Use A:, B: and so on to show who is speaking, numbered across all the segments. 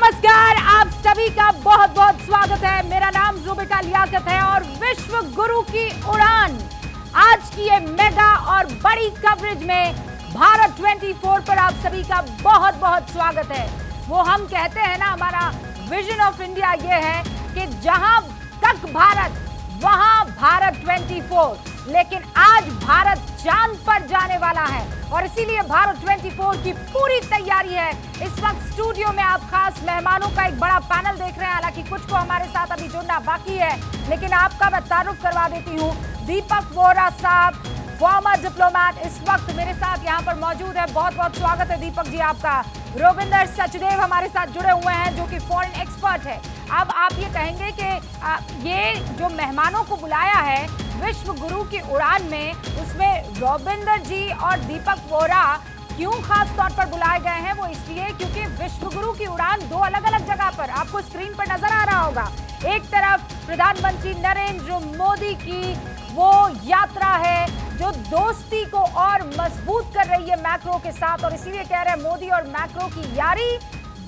A: नमस्कार, आप सभी का बहुत बहुत स्वागत है। मेरा नाम जुबिका लियाकत है और विश्व गुरु की उड़ान आज की ये मेगा और बड़ी कवरेज में भारत 24 पर आप सभी का बहुत बहुत स्वागत है। वो हम कहते हैं ना, हमारा विजन ऑफ इंडिया ये है कि जहां तक भारत वहां भारत 24, लेकिन आज भारत चांद पर जाने वाला है और इसीलिए भारत 24 की पूरी तैयारी है। इस वक्त स्टूडियो में आप खास मेहमानों का एक बड़ा पैनल देख रहे हैं, हालांकि कुछ को हमारे साथ अभी जुड़ना बाकी है, लेकिन आपका मैं तारुफ करवा देती हूँ। दीपक वोरा साहब, फॉर्मर डिप्लोमैट, इस वक्त मेरे साथ यहाँ पर मौजूद है। बहुत बहुत स्वागत है दीपक जी आपका। रोविंदर सचदेव हमारे साथ जुड़े हुए हैं, जो कि फॉरेन एक्सपर्ट है। अब आप ये कहेंगे कि ये जो मेहमानों को बुलाया है विश्व गुरु की उड़ान में, उसमें रोविंदर जी और दीपक वोरा क्यों खास तौर पर बुलाए गए हैं? वो इसलिए क्योंकि विश्व गुरु की उड़ान दो अलग अलग जगह पर आपको स्क्रीन पर नजर आ रहा होगा। एक तरफ प्रधानमंत्री नरेंद्र मोदी की वो यात्रा है जो दोस्ती को और मजबूत कर रही है मैक्रो के साथ, और इसीलिए कह रहे हैं मोदी और मैक्रो की यारी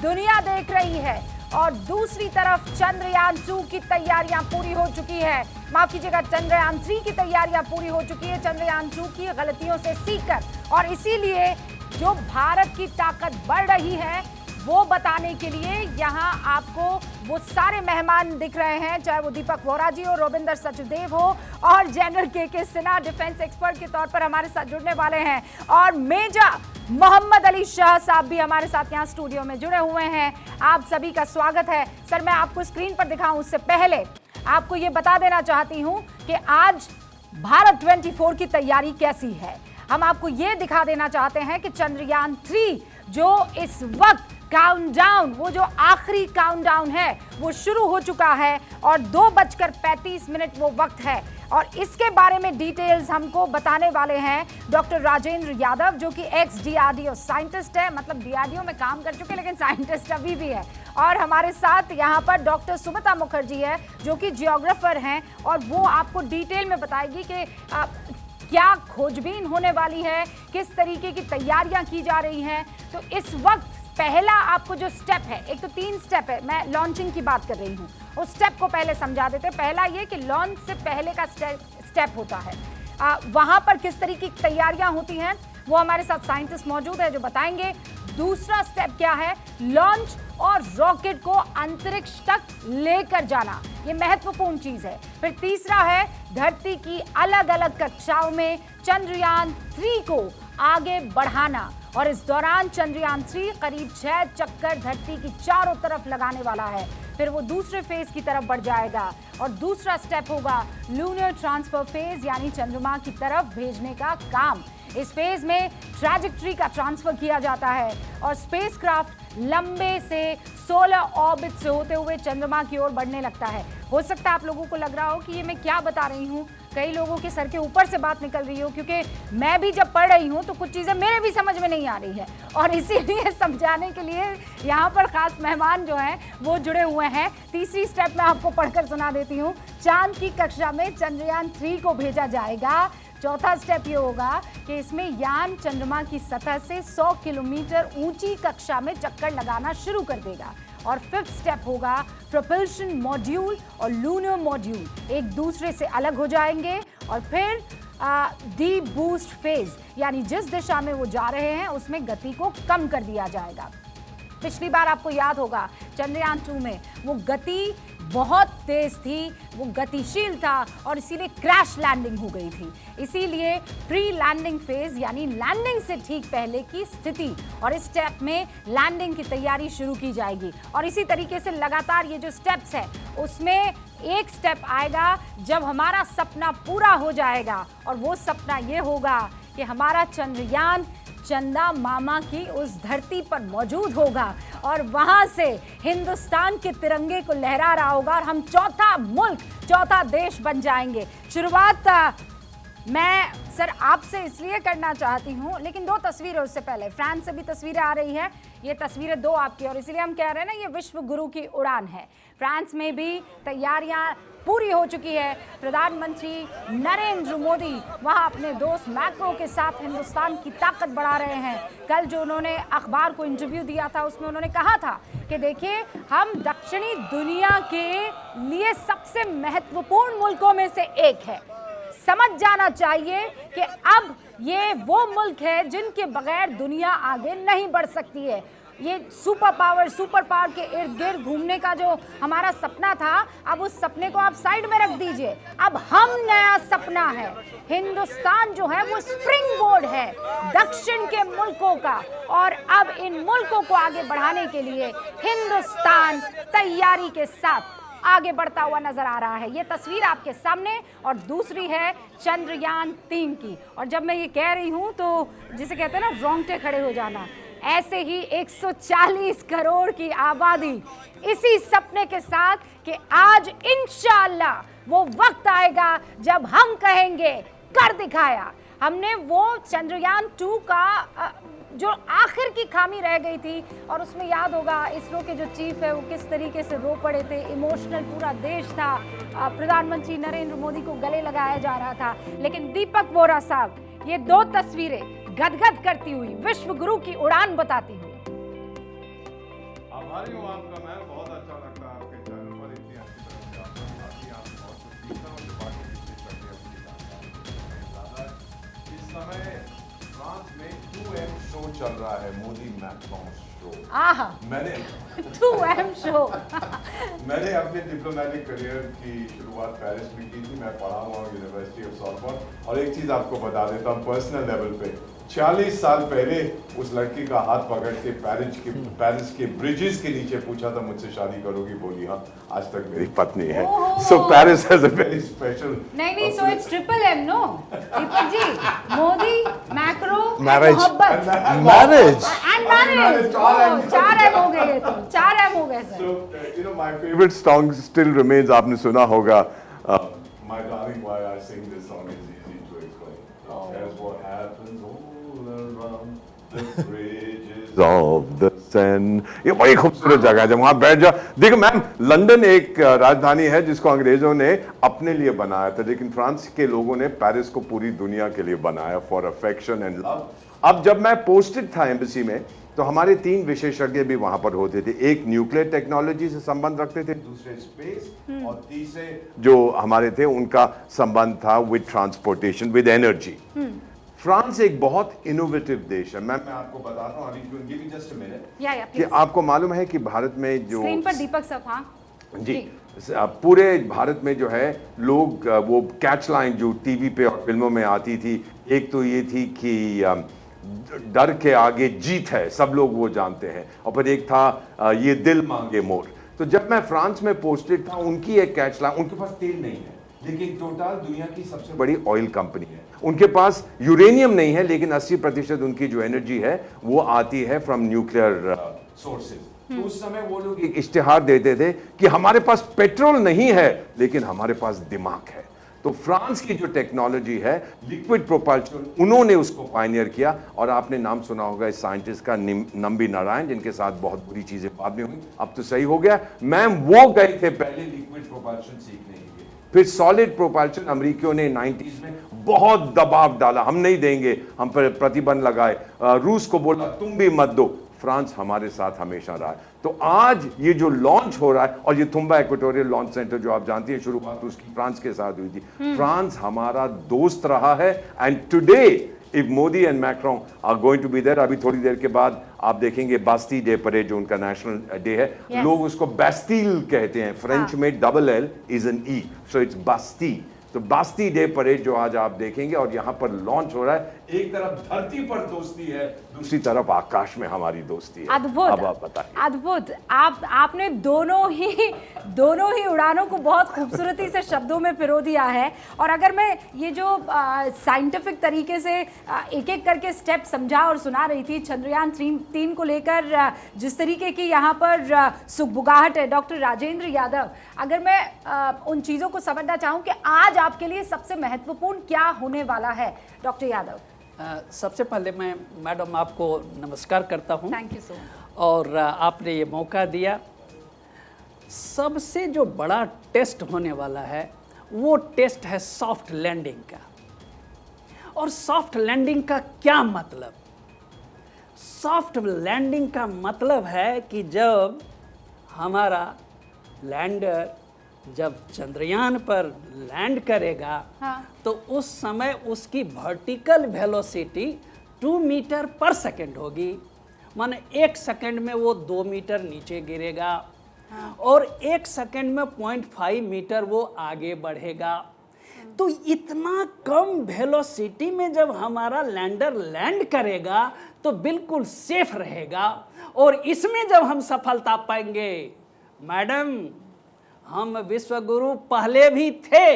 A: दुनिया देख रही है। और दूसरी तरफ चंद्रयान 2 की तैयारियां पूरी हो चुकी है, माफ कीजिएगा चंद्रयान 3 की तैयारियां पूरी हो चुकी है, चंद्रयान 2 की गलतियों से सीखकर। और इसीलिए जो भारत की ताकत बढ़ रही है वो बताने के लिए यहाँ आपको वो सारे मेहमान दिख रहे हैं, चाहे वो दीपक वोरा जी हो, रोविंदर सचदेव हो और जनरल के सिन्हा डिफेंस एक्सपर्ट के तौर पर हमारे साथ जुड़ने वाले हैं, और मेजर मोहम्मद अली शाह साहब भी हमारे साथ यहाँ स्टूडियो में जुड़े हुए हैं। आप सभी का स्वागत है। सर, मैं आपको स्क्रीन पर दिखाऊं उससे पहले आपको ये बता देना चाहती हूँ कि आज भारत 24 की तैयारी कैसी है। हम आपको ये दिखा देना चाहते हैं कि चंद्रयान 3 जो इस वक्त काउंटडाउन, वो जो आखिरी काउंटडाउन है वो शुरू हो चुका है और 2:35 वो वक्त है, और इसके बारे में डिटेल्स हमको बताने वाले हैं डॉक्टर राजेंद्र यादव, जो कि एक्स डीआरडीओ साइंटिस्ट है, मतलब डीआरडीओ में काम कर चुके लेकिन साइंटिस्ट अभी भी है। और हमारे साथ यहाँ पर डॉक्टर सुमिता मुखर्जी है, जो कि जियोग्राफर हैं, और वो आपको डिटेल में बताएगी कि क्या खोजबीन होने वाली है, किस तरीके की तैयारियां की जा रही हैं। तो इस वक्त पहला आपको जो स्टेप है, एक तो 3 स्टेप है, मैं लॉन्चिंग की बात कर रही हूँ, उस स्टेप को पहले समझा देते हैं। पहला ये कि लॉन्च से पहले का स्टेप होता है, वहां पर किस तरीके की तैयारियां होती हैं वो हमारे साथ साइंटिस्ट मौजूद है जो बताएंगे। दूसरा स्टेप क्या है, लॉन्च और रॉकेट को अंतरिक्ष तक लेकर जाना, ये महत्वपूर्ण चीज है। फिर तीसरा है धरती की अलग अलग कक्षाओं में चंद्रयान 3 को आगे बढ़ाना, और इस दौरान चंद्रयान 3 करीब 6 चक्कर धरती की चारों तरफ लगाने वाला है। फिर वो दूसरे फेज की तरफ बढ़ जाएगा और दूसरा स्टेप होगा लूनर ट्रांसफर फेज, यानी चंद्रमा की तरफ भेजने का काम। इस फेज में ट्रैजेक्टरी का ट्रांसफर किया जाता है और स्पेसक्राफ्ट लंबे से सोलर ऑर्बिट से होते हुए चंद्रमा की ओर बढ़ने लगता है। हो सकता है आप लोगों को लग रहा हो कि ये मैं क्या बता रही हूँ, कई लोगों के सर के ऊपर से बात निकल रही हो, क्योंकि मैं भी जब पढ़ रही हूँ तो कुछ चीज़ें मेरे भी समझ में नहीं आ रही है, और इसीलिए समझाने के लिए यहाँ पर खास मेहमान जो हैं वो जुड़े हुए हैं। तीसरी स्टेप मैं आपको पढ़कर सुना देती हूँ। चांद की कक्षा में चंद्रयान 3 को भेजा जाएगा। चौथा स्टेप ये होगा कि इसमें यान चंद्रमा की सतह से 100 किलोमीटर ऊंची कक्षा में चक्कर लगाना शुरू कर देगा। और फिफ्थ स्टेप होगा प्रोपल्शन मॉड्यूल और लूनर मॉड्यूल एक दूसरे से अलग हो जाएंगे, और फिर डी बूस्ट फेज, यानी जिस दिशा में वो जा रहे हैं उसमें गति को कम कर दिया जाएगा। पिछली बार आपको याद होगा चंद्रयान 2 में वो गति बहुत तेज थी, वो गतिशील था और इसीलिए क्रैश लैंडिंग हो गई थी। इसीलिए प्री लैंडिंग फेज, यानी लैंडिंग से ठीक पहले की स्थिति, और इस स्टेप में लैंडिंग की तैयारी शुरू की जाएगी। और इसी तरीके से लगातार ये जो स्टेप्स है उसमें एक स्टेप आएगा जब हमारा सपना पूरा हो जाएगा, और वो सपना ये होगा कि हमारा चंद्रयान चंदा मामा की उस धरती पर मौजूद होगा और वहां से हिंदुस्तान के तिरंगे को लहरा रहा होगा और हम चौथा मुल्क, चौथा देश बन जाएंगे। शुरुआत मैं सर आपसे इसलिए करना चाहती हूँ, लेकिन दो तस्वीरें उससे पहले, फ्रांस से भी तस्वीरें आ रही है, ये तस्वीरें दो आपकी, और इसलिए हम कह रहे हैं ना ये विश्व गुरु की उड़ान है। फ्रांस में भी तैयारियां पूरी हो चुकी है। प्रधानमंत्री नरेंद्र मोदी वहां अपने दोस्त मैक्रो के साथ हिंदुस्तान की ताकत बढ़ा रहे हैं। कल जो उन्होंने अखबार को इंटरव्यू दिया था उसमें उन्होंने कहा था कि देखिए हम दक्षिणी दुनिया के लिए सबसे महत्वपूर्ण मुल्कों में से एक है। समझ जाना चाहिए कि अब ये वो मुल्क है जिनके बगैर दुनिया आगे नहीं बढ़ सकती है। ये सुपर पावर के इर्द गिर्द घूमने का जो हमारा सपना था, अब उस सपने को आप साइड में रख दीजिए। अब हम नया सपना है। हिंदुस्तान जो है वो स्प्रिंग बोर्ड है दक्षिण के मुल्कों का, और अब इन मुल्कों को आगे बढ़ाने के लिए हिंदुस्तान तैयारी के साथ आगे बढ़ता हुआ नजर आ रहा है। ये तस्वीर आपके सामने, और दूसरी है चंद्रयान 3 की। और जब मैं ये कह रही हूं तो जिसे कहते हैं ना रोंगटे खड़े हो जाना, ऐसे ही 140 करोड़ की आबादी इसी सपने के साथ कि आज इंशाअल्लाह वो वक्त आएगा जब हम कहेंगे कर दिखाया। हमने वो चंद्रयान 2 का जो आखिर की खामी रह गई थी, और उसमें याद होगा इसरो के जो चीफ है वो किस तरीके से रो पड़े थे, इमोशनल पूरा देश था, प्रधानमंत्री नरेंद्र मोदी को गले लगाया जा रहा था। लेकिन दीपक वोरा साहब, ये दो तस्वीरें गदगद करती हुई विश्व गुरु की उड़ान बताती हुई।
B: आभारी हूँ आपका मैम, बहुत अच्छा लगता है आपके चैनल पर इतनी अच्छी तरह से आप बताती हैं, आप बहुत कुछ सीखना और बाकी चीजें करके अपनी जानकारी। इस समय फ्रांस में 2M शो चल रहा है, मोदी मैक्रोन शो। मैंने
A: 2M शो
B: मैंने अपने डिप्लोमेटिक करियर की शुरुआत पेरिस में की थी। मैं पढ़ा हुआ हूँ यूनिवर्सिटी ऑफ सॉर्बोन। और एक चीज़ आपको बता देता हूँ पर्सनल लेवल पे, 46 साल पहले उस लड़की का हाथ पकड़ के पेरिस के ब्रिजेस के नीचे पूछा था मुझसे शादी करोगी, बोली हाँ, आज तक मेरी पत्नी है। So Paris has a very special.
A: नहीं so it's triple M, no Deepak ji, Modi Macron
C: marriage
B: marriage
A: and marriage, 4M हो गए, तो 4M हो गए sir.
B: So you know my favorite song still remains, आपने सुना होगा, My Darling Why I Sing This Song is easy to explain. That's what happens all around the bridges of the Seine. ये बड़ी खूबसूरत जगह है, जब वहाँ बैठ जाओ। देखो मैम, लंदन एक राजधानी है जिसको अंग्रेजों ने अपने लिए बनाया था, लेकिन फ्रांस के लोगों ने पेरिस को पूरी दुनिया के लिए बनाया, फॉर अफेक्शन एंड लव। अब जब मैं पोस्टेड था एम्बेसी में, तो हमारे 3 विशेषज्ञ भी वहां पर होते थे। एक न्यूक्लियर टेक्नोलॉजी से संबंध रखते थे, दूसरे स्पेस, और तीसरे जो हमारे थे उनका संबंध था with transportation, with energy. France एक बहुत इनोवेटिव देश है। मैं आपको बताता हूँ, give me just a minute, कि आपको मालूम है कि भारत में जो
A: स्क्रीन पर दीपक साहब, हाँ
B: जी, पूरे भारत में जो है लोग वो कैच लाइन जो टीवी पे और फिल्मों में आती थी, एक तो ये थी कि डर के आगे जीत है, सब लोग वो जानते हैं, और फिर एक था ये दिल मांगे मोर। तो जब मैं फ्रांस में पोस्टेड था, उनकी एक कैच लाइन, उनके पास तेल नहीं है लेकिन टोटल दुनिया की सबसे बड़ी ऑयल कंपनी है। उनके पास यूरेनियम नहीं है लेकिन 80% उनकी जो एनर्जी है वो आती है फ्रॉम न्यूक्लियर सोर्सेज। तो उस समय वो लोग एक इश्तिहार देते थे कि हमारे पास पेट्रोल नहीं है लेकिन हमारे पास दिमाग है। तो फ्रांस की जो टेक्नोलॉजी है लिक्विड प्रोपल्शन, उन्होंने उसको पायनियर किया। और आपने नाम सुना होगा इस साइंटिस्ट का, नंबी नारायण, जिनके साथ बहुत बुरी चीजें बाद में हुई, अब तो सही हो गया। मैम वो गए थे पहले लिक्विड प्रोपल्शन सीखने के लिए, फिर सॉलिड प्रोपल्शन अमेरिकियों ने 90s में बहुत दबाव डाला, हम नहीं देंगे, हम पर प्रतिबंध लगाए, रूस को बोला तुम भी मत दो। फ्रांस हमारे साथ हमेशा रहा है। तो आज ये जो लॉन्च हो रहा है, और ये तुम्बा इक्वेटोरियल लॉन्च सेंटर जो आप जानती हैं, शुरुआत उसकी फ्रांस के साथ हुई थी। फ्रांस हमारा दोस्त रहा है, and today if Modi and Macron are going to be there, अभी थोड़ी देर के बाद आप देखेंगे बास्ती डे परेड जो उनका नेशनल डे है, लोग उसको बास्टील कहते हैं, फ्रेंच में double L is an E, so it's Basti. तो बास्ती डे परेड जो आज आप देखेंगे और यहाँ पर लॉन्च हो रहा है, एक तरफ धरती पर दोस्ती है, दूसरी तरफ आकाश में हमारी दोस्ती है।
A: अद्भुत,
B: अब आप बताइए।
A: अद्भुत। आपने दोनों ही उड़ानों को बहुत खूबसूरती से शब्दों में पिरो दिया है। और अगर मैं ये जो साइंटिफिक तरीके से एक एक करके स्टेप समझा और सुना रही थी चंद्रयान 3 को लेकर, जिस तरीके की यहाँ पर सुगबुगाहट है डॉक्टर राजेंद्र यादव, अगर मैं उन चीज़ों को समझना चाहूँ कि आज आपके लिए सबसे महत्वपूर्ण क्या होने वाला है डॉक्टर यादव?
C: सबसे पहले मैं मैडम आपको नमस्कार करता हूं।
A: Thank you so much.
C: और आपने ये मौका दिया। सबसे जो बड़ा टेस्ट होने वाला है वो टेस्ट है सॉफ्ट लैंडिंग का। और सॉफ्ट लैंडिंग का क्या मतलब? सॉफ्ट लैंडिंग का मतलब है कि जब हमारा लैंडर जब चंद्रयान पर लैंड करेगा,
A: हाँ।
C: तो उस समय उसकी वर्टिकल वेलोसिटी 2 मीटर पर सेकंड होगी। माने 1 सेकंड में वो 2 मीटर नीचे गिरेगा। हाँ। और 1 सेकंड में 0.5 मीटर वो आगे बढ़ेगा। तो इतना कम वेलोसिटी में जब हमारा लैंडर लैंड करेगा तो बिल्कुल सेफ रहेगा। और इसमें जब हम सफलता पाएंगे, मैडम, हम विश्वगुरु पहले भी थे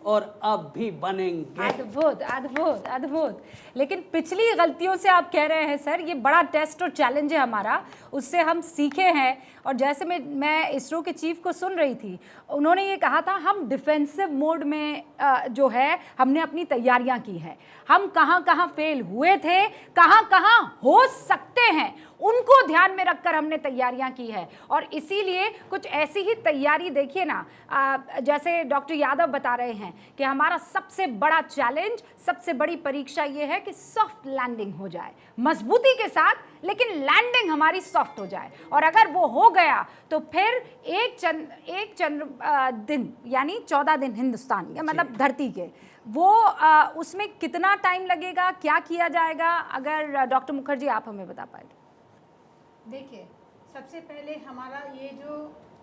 C: और अब भी बनेंगे।
A: अद्भुत अद्भुत अद्भुत। लेकिन पिछली गलतियों से आप कह रहे हैं सर, ये बड़ा टेस्ट और चैलेंज है हमारा, उससे हम सीखे हैं। और जैसे मैं इसरो के चीफ को सुन रही थी, उन्होंने ये कहा था हम डिफेंसिव मोड में जो है हमने अपनी तैयारियां की हैं। हम कहाँ कहाँ फेल हुए थे, कहाँ कहाँ हो सकते हैं, उनको ध्यान में रखकर हमने तैयारियां की है। और इसीलिए कुछ ऐसी ही तैयारी देखिए ना, जैसे डॉक्टर यादव बता रहे हैं कि हमारा सबसे बड़ा चैलेंज, सबसे बड़ी परीक्षा ये है कि सॉफ्ट लैंडिंग हो जाए, मजबूती के साथ, लेकिन लैंडिंग हमारी सॉफ्ट हो जाए। और अगर वो हो गया तो फिर एक चंद्र दिन यानी 14 दिन हिंदुस्तान या मतलब धरती के, वो उसमें कितना टाइम लगेगा, क्या किया जाएगा? अगर डॉक्टर मुखर्जी आप हमें बता पाए।
D: देखिए, सबसे पहले हमारा ये जो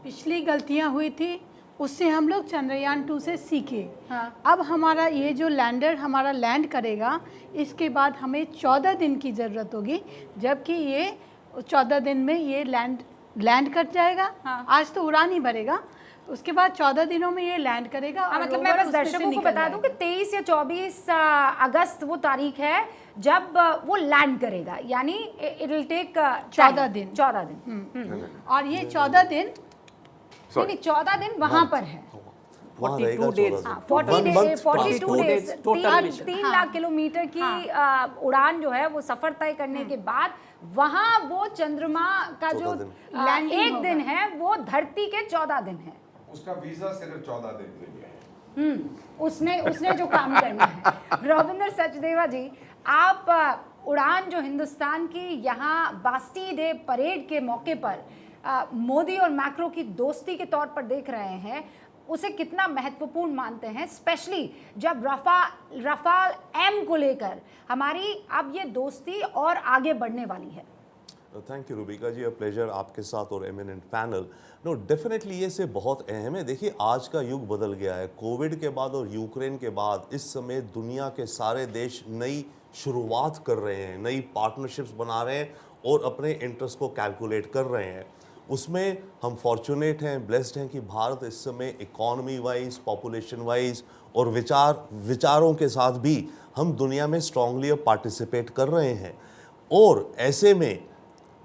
D: पिछली गलतियां हुई थी उससे हम लोग चंद्रयान 2 से सीखे।
A: हाँ।
D: अब हमारा ये जो लैंडर हमारा लैंड करेगा, इसके बाद हमें 14 दिन की ज़रूरत होगी, जबकि ये 14 दिन में ये लैंड कर जाएगा।
A: हाँ।
D: आज तो उड़ान ही भरेगा, उसके बाद 14 दिनों में ये लैंड करेगा।
A: हाँ,
D: और
A: मतलब मैं
D: रोवर
A: बस
D: उसमें से
A: दर्शकों को
D: निकल
A: बता दूं कि
D: जाएगा।
A: 23 या 24 अगस्त वो तारीख है जब वो लैंड करेगा, यानी इट विल टेक
D: 14 दिन।
A: 14 दिन।
D: और ये 14 दिन
A: नहीं, 14 दिन वहां पर है।
E: वहाँ रहेगा
C: 42 days।
E: 14 दिन।
A: 42
C: days
A: days,
C: total mission।
A: 3 lakh kilometre की उड़ान जो है वो सफर तय करने के बाद वहां वो चंद्रमा का जो
E: 14 दिन।
D: लैंडिंग
A: एक
D: होगा।
A: दिन है वो धरती के 14 दिन है।
B: उसका वीजा सिर्फ 14 दिन के लिए है।
A: उसने जो काम करना है। रविंद्र सचदेवा जी, आप उड़ान जो हिंदुस्तान की यहाँ बास्टी डे परेड के मौके पर मोदी और मैक्रो की दोस्ती के तौर पर देख रहे हैं, उसे कितना महत्वपूर्ण मानते हैं, स्पेशली जब रफाल एम को लेकर हमारी अब ये दोस्ती और आगे बढ़ने वाली है?
E: Thank you Rubika ji, a pleasure आपके साथ और एमिनेंट पैनल। नो, डेफिनेटली ये से बहुत अहम है। देखिए, आज का युग बदल गया है। कोविड के बाद और यूक्रेन के बाद इस समय दुनिया के सारे देश नई शुरुआत कर रहे हैं, नई पार्टनरशिप्स बना रहे हैं और अपने इंटरेस्ट को कैलकुलेट कर रहे हैं। उसमें हम फॉर्चुनेट हैं, ब्लेस्ड हैं कि भारत इस समय इकॉनमी वाइज, पॉपुलेशन वाइज और विचारों के साथ भी हम दुनिया में स्ट्रांगली अब पार्टिसिपेट कर रहे हैं। और ऐसे में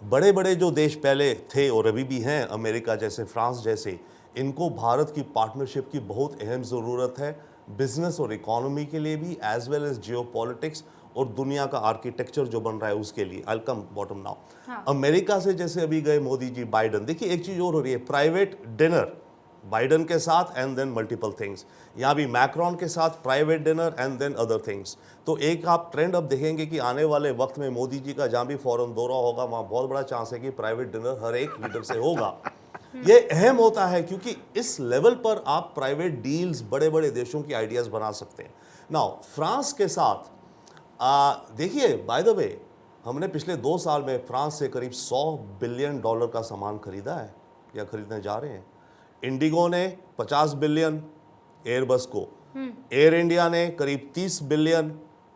E: बड़े बड़े जो देश पहले थे और अभी भी हैं, अमेरिका जैसे, फ्रांस जैसे, इनको भारत की पार्टनरशिप की बहुत अहम ज़रूरत है, बिजनेस और इकोनॉमी के लिए भी, एज वेल एज जियोपॉलिटिक्स और दुनिया का आर्किटेक्चर जो बन रहा है उसके लिए। आई कम बॉटम नाउ। अमेरिका से जैसे अभी गए मोदी जी, बाइडन, देखिए एक चीज़ और हो रही है, प्राइवेट डिनर बाइडन के साथ एंड देन मल्टीपल थिंग्स। यहाँ भी मैक्रॉन के साथ private dinner and then other things. तो एक आप ट्रेंड अब देखेंगे कि आने वाले वक्त में मोदी जी का जहाँ भी फॉरेन दौरा होगा वहाँ बहुत बड़ा चांस है कि प्राइवेट डिनर हर एक लीडर से होगा। ये अहम होता है क्योंकि इस लेवल पर आप प्राइवेट डील्स बड़े बड़े देशों की आइडियाज़ बना सकते हैं। नाउ फ्रांस के साथ देखिए, बाय द वे, हमने पिछले 2 साल में फ्रांस से करीब $100 बिलियन का सामान खरीदा है या खरीदने जा रहे हैं। इंडिगो ने 50 बिलियन एयरबस को, एयर इंडिया ने करीब 30 बिलियन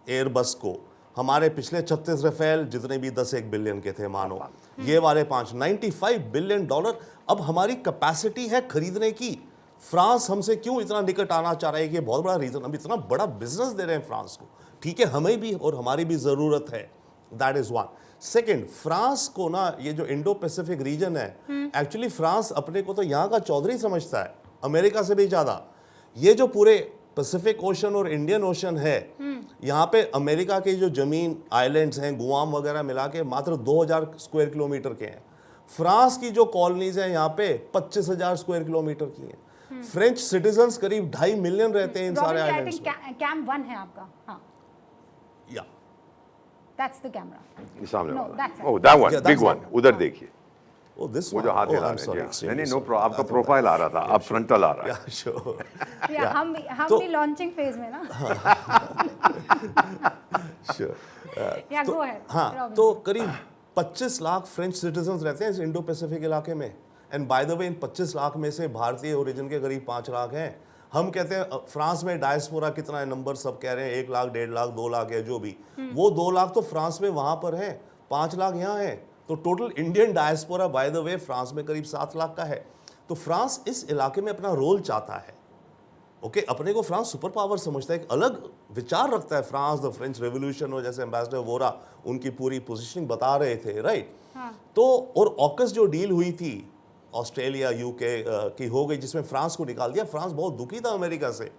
E: एयरबस को, हमारे पिछले 36 राफेल जितने भी 10-1 बिलियन के थे मानो, ये वाले 5 $95 बिलियन। अब हमारी कैपेसिटी है खरीदने की। फ्रांस हमसे क्यों इतना निकट आना चाह रहा है कि बहुत बड़ा रीजन, हम इतना बड़ा बिजनेस दे रहे हैं फ्रांस को। ठीक है, हमें भी और हमारी भी ज़रूरत है, that is one. Second, France को ना ये जो इंडो पैसिफिक रीजन है, एक्चुअली फ्रांस अपने को तो यहाँ का चौधरी समझता है, अमेरिका से भी ज़्यादा। ये जो पूरे पैसिफिक ओशन और इंडियन ओशन है, यहाँ पे अमेरिका की जो जमीन आइलैंड्स हैं गुआम वगैरह मिला के मात्र 2000 स्क्वायर किलोमीटर के हैं। फ्रांस की जो कॉलोनीज हैं यहाँ पे 25,000 स्क्वायर किलोमीटर की हैं। फ्रेंच सिटीजन्स करीब 2.5 मिलियन रहते हैं इन सारे आइलैंड्स में।
A: कैम 1 है आपका, हाँ,
E: या
A: दैट्स द कैमरा।
B: सामने
A: No,
B: वाला,
A: that's it.
B: Oh that one,
E: Yeah,
B: big
E: that's
B: one, उधर देखिए,
E: Oh, this
B: वो
E: one.
B: जो हाथ
E: Oh,
B: हिला
E: I'm
B: रहे
E: sorry,
B: हैं।
E: extremely
B: नहीं, नो
E: sorry.
B: आपका प्रोफाइल आ रहा था, अब फ्रंटल आ रहा है।
E: Yeah, sure.
A: या हम
E: तो-
A: भी लॉन्चिंग फेज में ना।
E: Sure.
A: या गो अहेड।
E: हाँ, तो करीब 25 लाख फ्रेंच सिटीजन्स रहते हैं इस इंडो पैसिफिक इलाके में। एंड बाय द वे इन 25 लाख में से भारतीय ओरिजिन के करीब 5 लाख हैं। हम कहते हैं फ्रांस में डायस्पोरा कितना है, नंबर सब कह रहे हैं 1 लाख, 1.5 लाख, 2 लाख है, जो भी वो 2 लाख तो फ्रांस में वहां पर है, 5 लाख यहाँ है। तो total Indian diaspora by the way France में करीब 7 लाख का है। तो फ्रांस इस इलाके में अपना रोल चाहता है। ओके, अपने को फ्रांस सुपर पावर समझता है, एक अलग विचार रखता है फ्रांस। द फ्रेंच रेवोल्यूशन हो, जैसे एम्बेसडर वोरा उनकी पूरी पोजीशनिंग बता रहे थे, राइट। तो और ऑकस जो डील हुई थी ऑस्ट्रेलिया यूके की हो गई, जिसमें फ्रांस को निकाल दिया। फ्रांस बहुत दुखी था अमेरिका से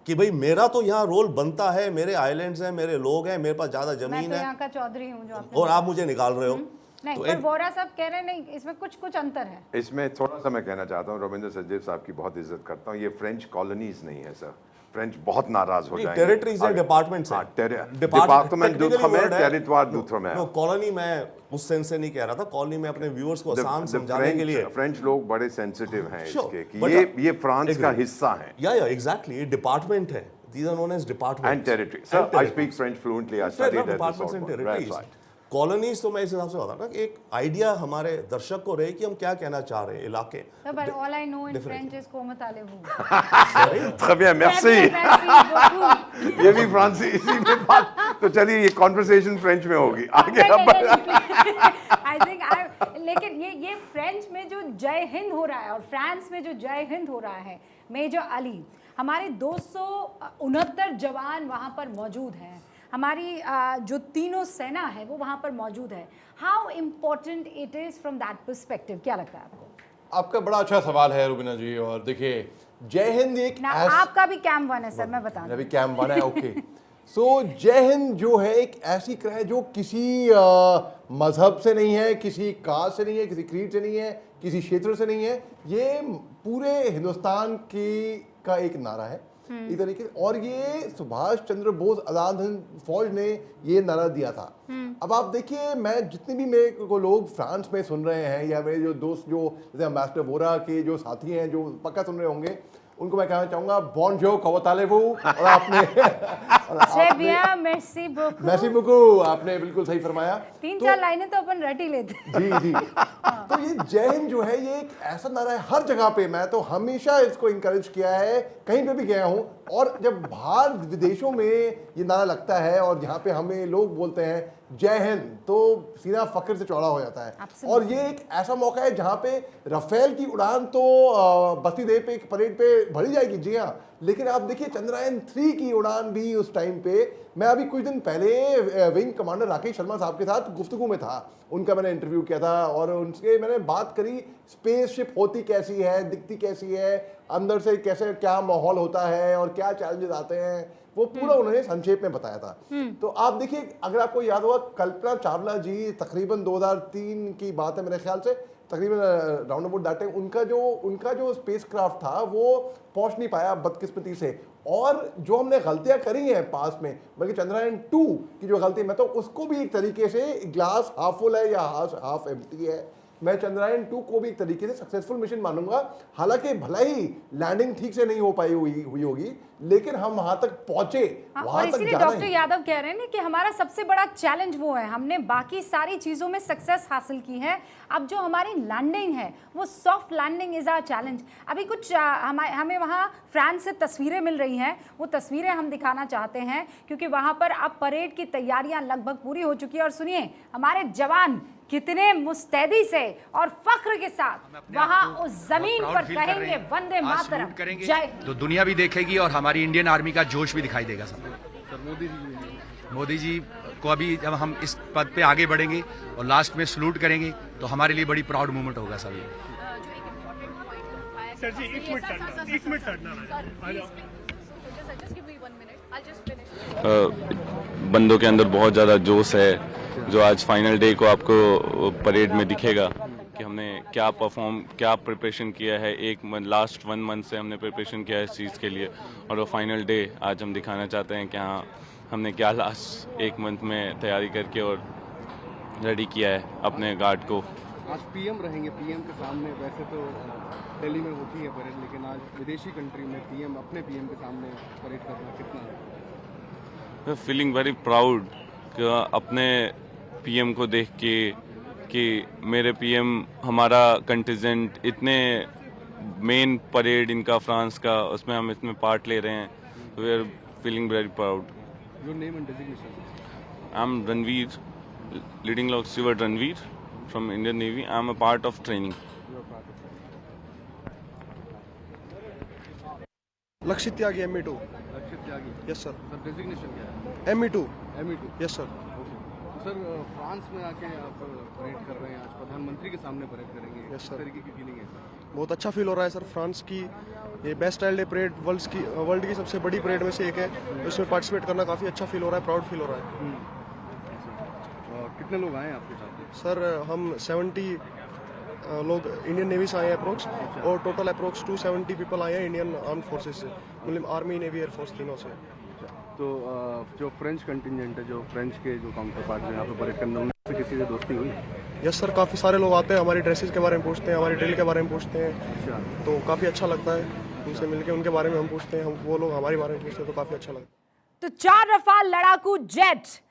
E: कि भाई मेरा तो यहाँ रोल बनता है, मेरे आइलैंड्स हैं, मेरे लोग हैं, मेरे पास ज्यादा
A: मैं
E: जमीन
A: तो
E: है
A: यहाँ का चौधरी हूँ जो आपने
E: और आप मुझे निकाल रहे हो।
A: नहीं,
E: तो
A: पर
E: एक
A: वोरा साहब कह रहे हैं नहीं, इसमें कुछ अंतर है।
B: इसमें थोड़ा सा मैं कहना चाहता हूँ, रविंद्र सचदेव साहब की बहुत इज्जत करता हूँ, ये फ्रेंच कॉलोनीज नहीं है सर। फ्रेंच बहुत नाराज हो जाएंगे।
E: टेरिटरीज हैं, डिपार्टमेंट्स हैं।
B: डिपार्टमेंट दूसरा में, टेरिटोर दूसरा में।
E: नो, कॉलोनी मैं उस सेंस से नहीं कह रहा था। कॉलोनी में अपने व्यूअर्स को आसान समझाने के लिए
B: फ्रेंच लोग बड़े सेंसिटिव हैं
E: Sure,
B: इसके कि
E: but
B: ये फ्रांस का हिस्सा है।
E: या एग्जैक्टली, ये डिपार्टमेंट है। These are known as departments
B: And territory. Sir, I speak French fluently. I
E: Fair
B: studied
E: enough,
B: at the
E: departments and
B: Sorbonne.
E: territories.
B: That's right.
E: Colonies तो मैं इस हिसाब से बता रहा हूँ कि एक आइडिया हमारे दर्शक को रहे कि हम क्या कहना चाह रहे हैं इलाके।
A: But all I know in French is comment allez-vous?
B: Très bien, merci. ये भी फ्रांसी इसी में बात। तो चलिए ये कॉन्वर्सेशन फ्रेंच में होगी आगे।
A: आई थिंक लेकिन ये फ्रेंच में जो जय हिंद हो रहा है और फ्रांस में जो जय हिंद हो रहा है, मेजर अली, हमारे 269 जवान वहाँ पर मौजूद हैं। हमारी जो तीनों सेना है वो वहाँ पर मौजूद है। How important it is from that perspective, क्या लगता है आपको?
F: आपका बड़ा अच्छा सवाल है रुबीना जी। और देखिए, जय हिंद एक
A: ना आपका भी कैंप 1 है सर, मैं बता
F: मेरा भी कैंप 1 है, ओके। सो जय हिंद जो है एक ऐसी क्रह है जो किसी मजहब से नहीं है, किसी कास्ट से नहीं है, किसी क्रीड से नहीं है, किसी क्षेत्र से नहीं है। ये पूरे हिंदुस्तान का एक नारा है एक तरीके से। और ये सुभाष चंद्र बोस आजाद हिंद फौज ने ये नारा दिया था। अब आप देखिए, मैं जितने भी मेरे को लोग फ्रांस में सुन रहे हैं या मेरे जो दोस्त जो जैसे एम्बेसडर वोरा के जो साथी हैं जो पक्का सुन रहे होंगे, उनको मैं कहना चाहूंगा बॉन्जो कवतालेवू। और आपने मैसी बुकू, आपने बिल्कुल सही फरमाया।
A: 3-4 लाइनें तो अपन रट ही लेते।
F: जी जी। तो ये जय हिंद जो है ये एक ऐसा नारा है हर जगह पे। मैं तो हमेशा इसको इंकरेज किया है, कहीं पे भी गया हूँ। और जब बाहर विदेशों में ये नारा लगता है और यहाँ पे हमें लोग बोलते हैं जय हिंद, तो सीना फख्र से चौड़ा हो जाता है। और ये एक ऐसा मौका है जहाँ पे राफेल की उड़ान तो बस्ती डे पे परेड पे भरी जाएगी, जी हाँ, लेकिन आप देखिए चंद्रयान 3 की उड़ान भी उस टाइम पे, मैं अभी कुछ दिन पहले विंग कमांडर राकेश शर्मा साहब के साथ गुफ्तगू में था, उनका मैंने इंटरव्यू किया था और उनसे मैंने बात करी स्पेसशिप होती कैसी है, दिखती कैसी है, अंदर से कैसे क्या माहौल होता है और क्या चैलेंजेस आते हैं, वो पूरा उन्होंने संक्षेप में बताया था। तो आप देखिए, अगर आपको याद होगा कल्पना चावला जी तकरीबन 2003 की बात है मेरे ख्याल से, तकरीबन राउंड अबाउट दैट टाइम उनका जो स्पेस क्राफ्ट था वो पहुंच नहीं पाया बदकिस्मती से। और जो हमने गलतियां करी हैं पास में, बल्कि चंद्रयान 2 की जो गलती, मैं तो उसको भी एक तरीके से ग्लास हाफ फुल है या हाफ एम्प्टी है, मैं चंद्रयान 2 को भी एक तरीके से सक्सेसफुल मिशन मानूंगा। हालांकि भला ही लैंडिंग ठीक से नहीं हो पाई हुई होगी, लेकिन हम वहां तक पहुंचे।
A: और इसीलिए डॉक्टर यादव कह रहे हैं कि हमारा सबसे बड़ा चैलेंज वो है, हमने बाकी सारी चीजों में सक्सेस हासिल की है, अब जो हमारी लैंडिंग है वो soft landing is our challenge. अभी कुछ हमें वहाँ फ्रांस से तस्वीरें मिल रही हैं, वो तस्वीरें हम दिखाना चाहते हैं क्योंकि वहाँ पर अब परेड की तैयारियां लगभग पूरी हो चुकी है। और सुनिए हमारे जवान कितने मुस्तैदी से और फख्र के साथ वहाँ उस जमीन पर कहेंगे वंदे मातरम, जय।
G: तो दुनिया भी देखेगी और हमारी इंडियन आर्मी का जोश भी दिखाई देगा सब। मोदी जी को अभी जब हम इस पद पे आगे बढ़ेंगे और लास्ट में सलूट करेंगे तो हमारे लिए बड़ी प्राउड मोमेंट होगा सब।
H: सर जी एक minute sir. Just give me 1 minute. I'll just finish.
I: बंदों के अंदर बहुत ज़्यादा जोश है जो आज फाइनल डे को आपको परेड में दिखेगा कि हमने क्या प्रिपरेशन किया है। लास्ट 1 मंथ से हमने प्रिपरेशन किया है इस चीज़ के लिए और वो फाइनल डे आज हम दिखाना चाहते हैं कि हाँ हमने क्या लास्ट 1 मंथ में तैयारी करके और रेडी किया है अपने गार्ड को।
J: आज पीएम रहेंगे, पीएम के सामने वैसे तो दिल्ली में होती है परेड, लेकिन आज विदेशी कंट्री में पीएम अपने पीएम के सामने परेड करना कितना
I: फीलिंग वेरी प्राउड अपने पीएम को देख के कि मेरे पीएम हमारा कंटिजेंट इतने मेन परेड इनका फ्रांस का उसमें हम इसमें पार्ट ले रहे हैं। We are feeling very proud.
J: Your name and designation?
I: I am Ranveer, leading law steward Ranveer from Indian Navy. I am a part of training.
J: लक्षित त्यागी ME2. लक्षित त्यागी, यस सर। सर डेजिग्नेशन क्या है? ME2. ME2, yes sir. Okay sir, France में आके आप parade कर रहे हैं, आज प्रधानमंत्री के सामने परेड करेंगे, यस सर। तरीके की फीलिंग है सर? बहुत अच्छा फील हो रहा है सर। फ्रांस की ये best style day parade world की सबसे बड़ी परेड में से एक है, इसमें पार्टिसिपेट करना काफ़ी अच्छा फील हो रहा है, प्राउड फील हो रहा है। कितने लोग आए हैं आपके साथ? सर हम 70 लोग इंडियन नेवी से आए हैं अप्रोक्स, और टोटल अप्रोक्स 270 पीपल आए हैं इंडियन आर्म फोर्सेस से, मतलब आर्मी नेवी एयरफोर्स तीनों से। तो जो फ्रेंच कंटिजेंट है, जो फ्रेंच के जो काउंटर पार्ट यहाँ पे परेड करने, उनसे किसी से दोस्ती हुई? यस सर, काफ़ी सारे लोग आते हैं, हमारी ड्रेसेस के बारे में पूछते हैं, हमारी ड्रिल के बारे में पूछते हैं, तो काफ़ी अच्छा लगता है उनसे मिलके, उनके बारे में हम पूछते हैं, वो लोग हमारे बारे में पूछते हैं, तो काफ़ी अच्छा लगता है।
A: तो 4 रफाल लड़ाकू जेट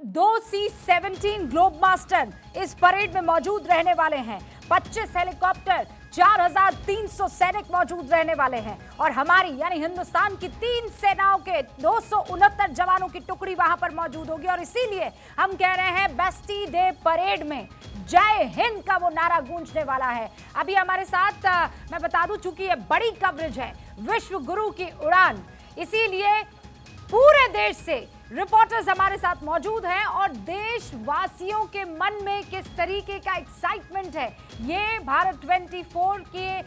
A: दो C-17 ग्लोबमास्टर इस परेड में मौजूद रहने वाले हैं। 25 हेलीकॉप्टर, 4300 सैनिक मौजूड रहने वाले हैं और हमारी यानी हिंदुस्तान की 3 सेनाओं के 269 जवानों की टुकड़ी वहां पर मौजूद होगी। और इसीलिए हम कह रहे हैं बेस्टी डे परेड में जय हिंद का वो नारा गूंजने वाला है। अभी हमारे साथ मैं बता दूं, चूंकि ये बड़ी कवरेज है, विश्व गुरु की उड़ान, इसीलिए पूरे देश से रिपोर्टर्स हमारे साथ मौजूद हैं और देशवासियों के मन में किस तरीके का एक्साइटमेंट है ये भारत 24 के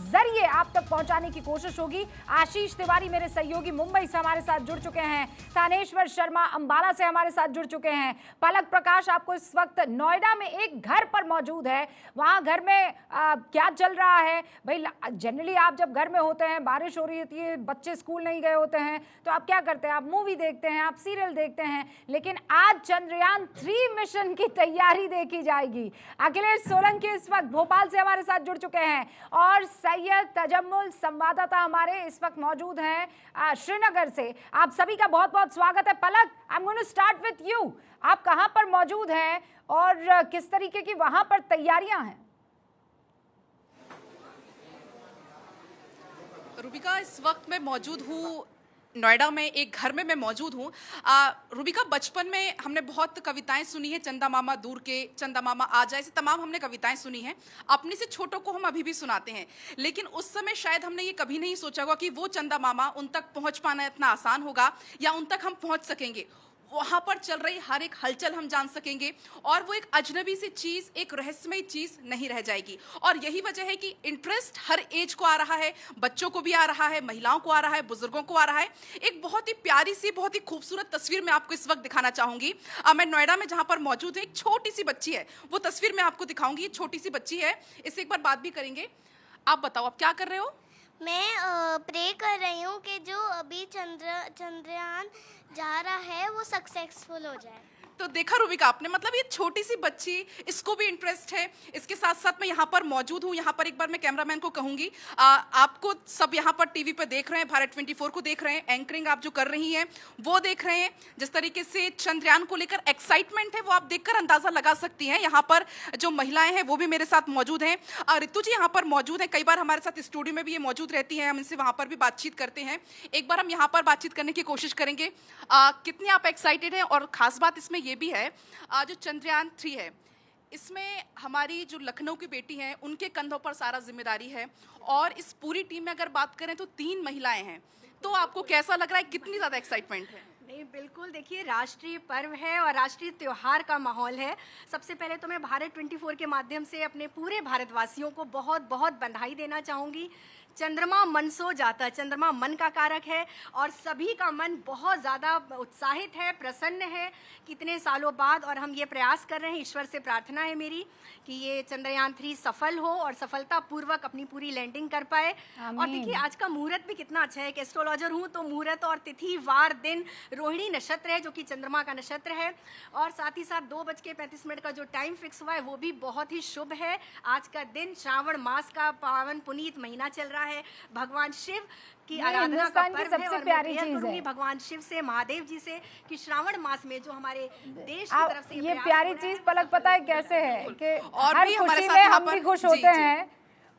A: जरिए आप तक पहुंचाने की कोशिश होगी। आशीष तिवारी मेरे सहयोगी मुंबई से हमारे साथ जुड़ चुके हैं, थानेश्वर शर्मा अंबाला से हमारे साथ जुड़ चुके हैं, पलक प्रकाश आपको इस वक्त नोएडा में एक घर पर मौजूद है, वहां घर में क्या चल रहा है भाई। जनरली आप जब घर में होते हैं, बारिश हो रही होती है, बच्चे स्कूल नहीं गए होते हैं, तो आप क्या करते हैं? आप मूवी देखते हैं, आप सीरियल देखते हैं, लेकिन आज चंद्रयान 3 मिशन की तैयारी देखी जाएगी। अखिलेश सोलंकी इस वक्त भोपाल से हमारे साथ जुड़ चुके हैं और सैयद तजम्मुल संवाददाता हमारे इस वक्त मौजूद हैं श्रीनगर से। आप सभी का बहुत बहुत स्वागत है। Palak, I am going to start with you. आप कहां पर मौजूद हैं और किस तरीके की वहां पर तैयारियां हैं?
H: रूबिका, इस वक्त मैं मौजूद हूँ नोएडा में, एक घर में मैं मौजूद हूँ। रूबिका, बचपन में हमने बहुत कविताएं सुनी है, चंदा मामा दूर के, चंदा मामा आ जाए, ऐसे तमाम हमने कविताएं सुनी हैं। अपने से छोटों को हम अभी भी सुनाते हैं, लेकिन उस समय शायद हमने ये कभी नहीं सोचा होगा कि वो चंदा मामा, उन तक पहुँच पाना इतना आसान होगा या उन तक हम पहुँच सकेंगे। वहाँ पर चल रही हर एक हलचल हम जान सकेंगे और वो एक अजनबी सी चीज़, एक रहस्यमय चीज़ नहीं रह जाएगी। और यही वजह है कि इंटरेस्ट हर एज को आ रहा है, बच्चों को भी आ रहा है, महिलाओं को आ रहा है, बुजुर्गों को आ रहा है। एक बहुत ही प्यारी सी, बहुत ही खूबसूरत तस्वीर मैं आपको इस वक्त दिखाना चाहूँगी। मैं नोएडा में जहाँ पर मौजूद है, एक छोटी सी बच्ची है, वो तस्वीर मैं आपको दिखाऊँगी। छोटी सी बच्ची है, इससे एक बार बात भी करेंगे। आप बताओ, आप क्या कर रहे हो?
K: मैं प्रे कर रही हूँ कि जो अभी चंद्रयान जा रहा है वो सक्सेसफुल हो जाए।
H: तो देखा रूबिका आपने, मतलब ये छोटी सी बच्ची, इसको भी इंटरेस्ट है। इसके साथ साथ मैं यहाँ पर मौजूद हूँ। यहाँ पर एक बार मैं कैमरामैन को कहूँगी, आपको सब यहाँ पर टीवी पर देख रहे हैं, भारत 24 को देख रहे हैं, एंकरिंग आप जो कर रही हैं वो देख रहे हैं। जिस तरीके से चंद्रयान को लेकर एक्साइटमेंट है वो आप देखकर अंदाजा लगा सकती हैं। यहाँ पर जो महिलाएं हैं वो भी मेरे साथ मौजूद हैं। ऋतु जी यहाँ पर मौजूद हैं, कई बार हमारे साथ स्टूडियो में भी ये मौजूद रहती हैं, हम इनसे वहाँ पर भी बातचीत करते हैं। एक बार हम यहाँ पर बातचीत करने की कोशिश करेंगे। कितने आप एक्साइटेड हैं? और खास बात इसमें ये भी है, जो चंद्रयान 3 है, इसमें हमारी जो लखनऊ की बेटी हैं उनके कंधों पर सारा जिम्मेदारी है। और इस पूरी टीम में अगर बात करें तो 3 महिलाएं हैं। तो आपको कैसा लग रहा है, कितनी ज़्यादा एक्साइटमेंट है?
L: नहीं, बिल्कुल, देखिए राष्ट्रीय पर्व है और राष्ट्रीय त्यौहार का माहौल है। सबसे पहले तो मैं भारत 24 के माध्यम से अपने पूरे भारतवासियों को बहुत बहुत बधाई देना चाहूँगी। चंद्रमा मन सो जाता, चंद्रमा मन का कारक है और सभी का मन बहुत ज़्यादा उत्साहित है, प्रसन्न है कितने सालों बाद। और हम ये प्रयास कर रहे हैं, ईश्वर से प्रार्थना है मेरी कि ये चंद्रयान 3 सफल हो और सफलतापूर्वक अपनी पूरी लैंडिंग कर पाए। और देखिए आज का मुहूर्त भी कितना अच्छा है। एक एस्ट्रोलॉजर हूँ तो मुहूर्त और तिथि वार दिन रोहिणी नक्षत्र है जो कि चंद्रमा का नक्षत्र है, और साथ ही साथ 2:35 का जो टाइम फिक्स हुआ है वो भी बहुत ही शुभ है। आज का दिन श्रावण मास का पावन पुनीत महीना चल रहा है, भगवान शिव की आराधना का पर्व है। और मैं प्रेयर करूंगी भगवान शिव से, महादेव जी से कि श्रावण मास में जो हमारे देश की तरफ से
A: ये प्यारी चीज पलक पता है कैसे है कि
H: और
A: हर
H: भी हमारे
A: खुशी
H: साथ
A: में
H: यहाँ
A: हम भी
H: पर-
A: खुश
H: जी,
A: होते
H: जी।
A: हैं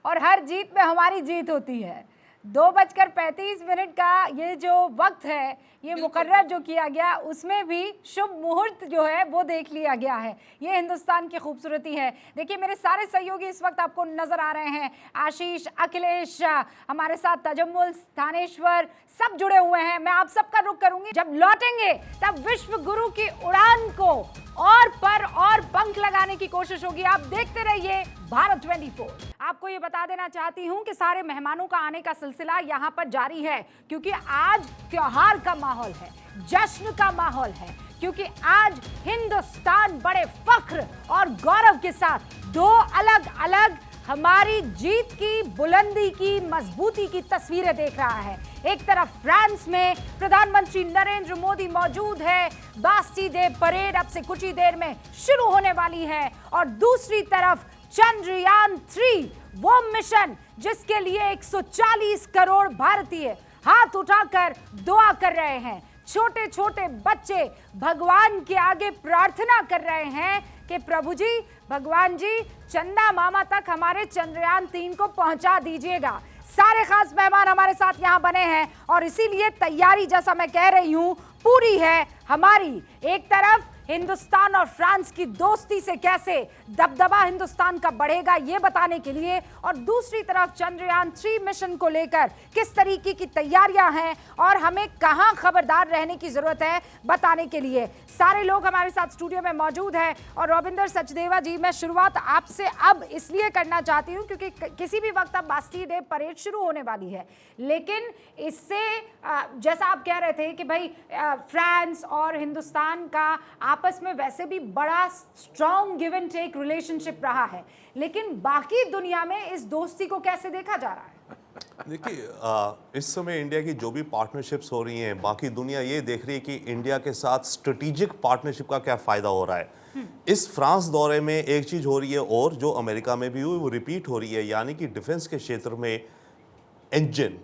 A: और हर जीत में हमारी जीत होती है। 2:35 का ये जो वक्त है, ये मुकर्रर जो किया गया उसमें भी शुभ मुहूर्त जो है वो देख लिया गया है। ये हिंदुस्तान की खूबसूरती है। देखिए मेरे सारे सहयोगी इस वक्त आपको नजर आ रहे हैं, आशीष, अखिलेश, हमारे साथ तजम्मुल, स्थानेश्वर, सब जुड़े हुए हैं। मैं आप सबका रुख करूंगी, जब लौटेंगे तब विश्व गुरु की उड़ान को और पर और पंख लगाने की कोशिश होगी। आप देखते रहिए भारत 24। आपको ये बता देना चाहती हूँ कि सारे मेहमानों का आने का सिलसिला यहाँ पर जारी है, क्योंकि आज त्योहार का माहौल है, जश्न का माहौल है, क्योंकि आज हिंदुस्तान बड़े फख्र और गौरव के साथ 2 अलग अलग हमारी जीत की, बुलंदी की, मजबूती की तस्वीरें देख रहा है। एक तरफ फ्रांस में प्रधानमंत्री नरेंद्र मोदी मौजूद है, बास्टी डे परेड अब से कुछ ही देर में शुरू होने वाली है, और दूसरी तरफ चंद्रयान 3 वो मिशन जिसके लिए 140 करोड़ भारतीय हाथ उठाकर दुआ कर रहे हैं। छोटे छोटे बच्चे भगवान के आगे प्रार्थना कर रहे हैं कि प्रभु जी, भगवान जी, चंदा मामा तक हमारे चंद्रयान 3 को पहुंचा दीजिएगा। सारे खास मेहमान हमारे साथ यहाँ बने हैं और इसीलिए तैयारी, जैसा मैं कह रही हूँ, पूरी है हमारी। एक तरफ हिंदुस्तान और फ्रांस की दोस्ती से कैसे दबदबा हिंदुस्तान का बढ़ेगा ये बताने के लिए, और दूसरी तरफ चंद्रयान 3 मिशन को लेकर किस तरीके की तैयारियां हैं और हमें कहां खबरदार रहने की जरूरत है बताने के लिए सारे लोग हमारे साथ स्टूडियो में मौजूद हैं। और रविंदर सचदेवा जी, मैं शुरुआत आपसे अब इसलिए करना चाहती हूं क्योंकि किसी भी वक्त अब बास्टी डे परेड शुरू होने वाली है, लेकिन इससे जैसा आप कह रहे थे कि भाई फ्रांस और हिंदुस्तान का आपस में वैसे भी बड़ा strong give and take relationship रहा है, लेकिन बाकी दुनिया में इस दोस्ती को कैसे देखा जा रहा है?
E: देखिए, इस समय इंडिया की जो भी पार्टनरशिप्स हो रही हैं, बाकी दुनिया ये देख रही है कि इंडिया के साथ स्ट्रेटेजिक पार्टनरशिप का क्या फ़ायदा हो रहा है। इस फ्रांस दौरे में एक चीज़ हो रही है और जो अमेरिका में भी हुई वो रिपीट हो रही है, यानी कि डिफेंस के क्षेत्र में इंजन।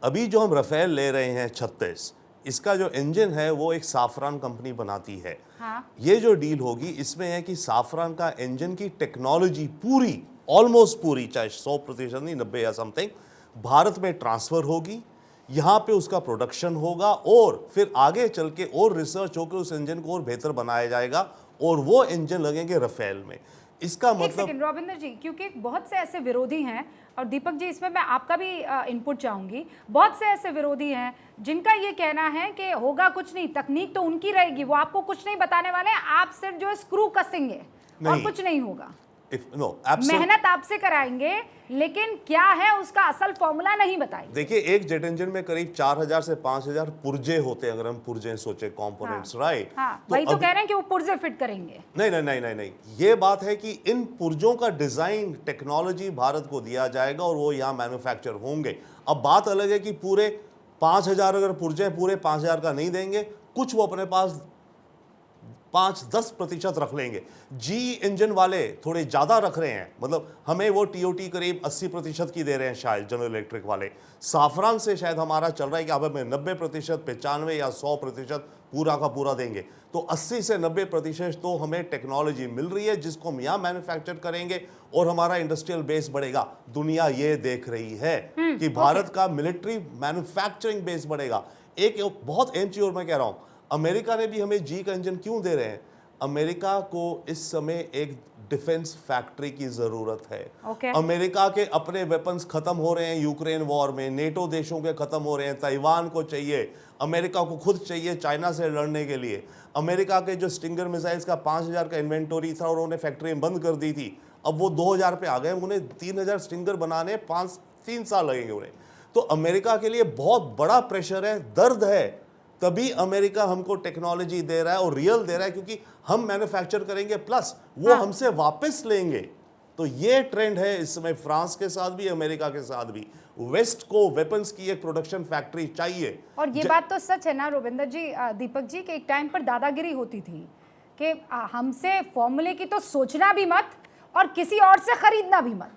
E: अभी जो हम रफेल ले रहे हैं 36, इसका जो इंजन है वो एक साफरान कंपनी बनाती है।
A: हाँ।
E: ये जो डील होगी इसमें है कि साफरान का इंजन की टेक्नोलॉजी पूरी, ऑलमोस्ट पूरी, चाहे 100% नहीं, 90 या समथिंग, भारत में ट्रांसफ़र होगी। यहाँ पे उसका प्रोडक्शन होगा और फिर आगे चल के और रिसर्च होकर उस इंजन को और बेहतर बनाया जाएगा और वो इंजन लगेंगे रफेल में। इसका मतलब
A: रविंदर जी, क्योंकि बहुत से ऐसे विरोधी हैं, और दीपक जी इसमें मैं आपका भी इनपुट चाहूंगी, बहुत से ऐसे विरोधी हैं जिनका ये कहना है कि होगा कुछ नहीं, तकनीक तो उनकी रहेगी, वो आपको कुछ नहीं बताने वाले, आप सिर्फ जो स्क्रू कसेंगे और कुछ नहीं होगा। मेहनत आपसे कराएंगे, लेकिन क्या है उसका असल फॉर्मूला नहीं बताएंगे।
E: देखिए, एक जेट इंजन में करीब 4000 से 5000 पुर्जे होते हैं, अगर हम पुर्जे सोचे, कंपोनेंट्स, राइट?
A: हाँ, वही तो कह रहे हैं कि वो पुर्जे फिट करेंगे।
E: नहीं नहीं नहीं नहीं नहीं, ये बात है कि इन पुर्जों का डिजाइन, टेक्नोलॉजी भारत को दिया जाएगा और वो यहाँ मैन्युफैक्चर होंगे। अब बात अलग है कि पूरे 5000 अगर पुर्जे पूरे 5000 का नहीं देंगे, कुछ वो अपने पास 5-10% रख लेंगे। जी इंजन वाले थोड़े ज़्यादा रख रहे हैं, मतलब हमें वो टीओटी करीब 80% की दे रहे हैं शायद, जनरल इलेक्ट्रिक वाले। साफरान से शायद हमारा चल रहा है कि अब हमें 90%, 95 या 100% पूरा का पूरा देंगे। तो 80 से 90% तो हमें टेक्नोलॉजी मिल रही है जिसको हम यहाँ मैन्युफैक्चर करेंगे और हमारा इंडस्ट्रियल बेस बढ़ेगा। दुनिया ये देख रही है कि भारत का मिलिट्री मैन्युफैक्चरिंग बेस बढ़ेगा। एक बहुत अहम चीज़ और मैं कह रहा हूँ, अमेरिका ने भी हमें जी का इंजन क्यों दे रहे हैं? अमेरिका को इस समय एक डिफेंस फैक्ट्री की जरूरत है। अमेरिका के अपने वेपन्स खत्म हो रहे हैं यूक्रेन वॉर में, नेटो देशों के खत्म हो रहे हैं, ताइवान को चाहिए, अमेरिका को खुद चाहिए चाइना से लड़ने के लिए। अमेरिका के जो स्टिंगर मिसाइल्स का 5000 का इन्वेंटोरी था और उन्होंने फैक्ट्री बंद कर दी थी, अब वो 2000 पे आ गए। उन्हें 3000 स्टिंगर बनाने 5 3 साल लगेंगे उन्हें। तो अमेरिका के लिए बहुत बड़ा प्रेशर है, दर्द है, तभी अमेरिका हमको टेक्नोलॉजी दे रहा है और रियल दे रहा है, क्योंकि हम मैन्युफैक्चर करेंगे प्लस वो हमसे वापस लेंगे। तो ये ट्रेंड है इस समय फ्रांस के साथ भी, अमेरिका के साथ भी। वेस्ट को वेपन्स की एक प्रोडक्शन फैक्ट्री चाहिए।
A: और ये बात तो सच है ना रुविंदर जी, दीपक जी, कि एक टाइम पर दादागिरी होती थी कि हमसे फॉर्मूले की तो सोचना भी मत और किसी और से खरीदना भी मत।